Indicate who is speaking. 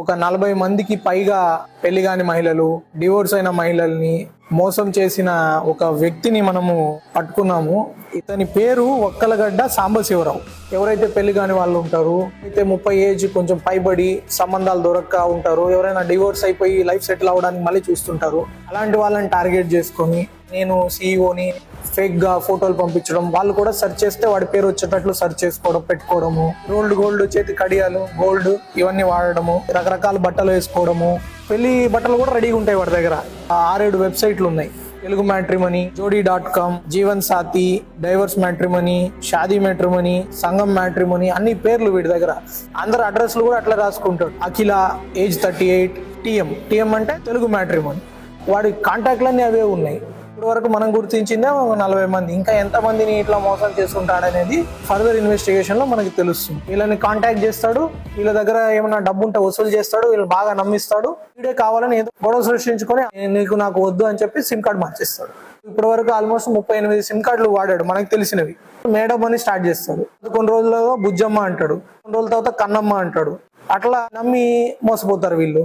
Speaker 1: ఒక 40 మందికి పైగా పెళ్లి కాని మహిళలు, డివోర్స్ అయిన మహిళల్ని మోసం చేసిన ఒక వ్యక్తిని మనము పట్టుకున్నాము. ఇతని పేరు ఒక్కలగడ్డ సాంబశివరావు. ఎవరైతే పెళ్లి కాని వాళ్ళు ఉంటారు, అయితే 30 ఏజ్ కొంచెం పైబడి సంబంధాలు దొరక్క ఉంటారు, ఎవరైనా డివోర్స్ అయిపోయి లైఫ్ సెటిల్ అవ్వడానికి మళ్ళీ చూస్తుంటారు, అలాంటి వాళ్ళని టార్గెట్ చేసుకొని నేను సీఈఓని ఫేక్ గా ఫోటోలు పంపించడం, వాళ్ళు కూడా సెర్చ్ చేస్తే వాడి పేరు వచ్చేటట్లు సెర్చ్ చేసుకోవడం, పెట్టుకోవడము, గోల్డ్ చేతి కడియాలు, గోల్డ్ ఇవన్నీ వాడడము, రకరకాల బట్టలు వేసుకోవడము, పెళ్లి బట్టలు కూడా రెడీగా ఉంటాయి వాడి దగ్గర. 6-7 వెబ్సైట్లు ఉన్నాయి. Telugu matrimony, jodi.com, Jeevan Sathi, divorce matrimony, Shaadi matrimony, Sangam matrimony, అన్ని పేర్లు వీడి దగ్గర. అందరు అడ్రస్లు కూడా అట్లా రాసుకుంటాడు. అఖిల, ఏజ్ 38, టీఎం అంటే తెలుగు మ్యాట్రిమనీ. వాడి కాంటాక్ట్లన్నీ అవే ఉన్నాయి. ఇప్పటి వరకు మనం గుర్తించిందే 40 మంది. ఇంకా ఎంత మందిని ఇట్లా మోసం చేస్తుంటాడనేది ఫర్దర్ ఇన్వెస్టిగేషన్ లో మనకి తెలుస్తుంది. వీళ్ళని కాంటాక్ట్ చేస్తాడు, వీళ్ళ దగ్గర ఏమైనా డబ్బు ఉంటే వసూలు చేస్తాడు, వీళ్ళు బాగా నమ్మిస్తాడు, వీడే కావాలని ఏదో గొడవ సృష్టించుకొని నీకు నాకు వద్దు అని చెప్పి సిమ్ కార్డ్ మార్చేస్తాడు. ఇప్పటి వరకు ఆల్మోస్ట్ 38 సిమ్ కార్డులు వాడాడు మనకు తెలిసినవి. మేడం అని స్టార్ట్ చేస్తాడు, కొన్ని రోజుల్లో బుజ్జమ్మ అంటాడు, కొన్ని రోజుల తర్వాత కన్నమ్మ అంటాడు. అట్లా నమ్మి మోసపోతారు వీళ్ళు.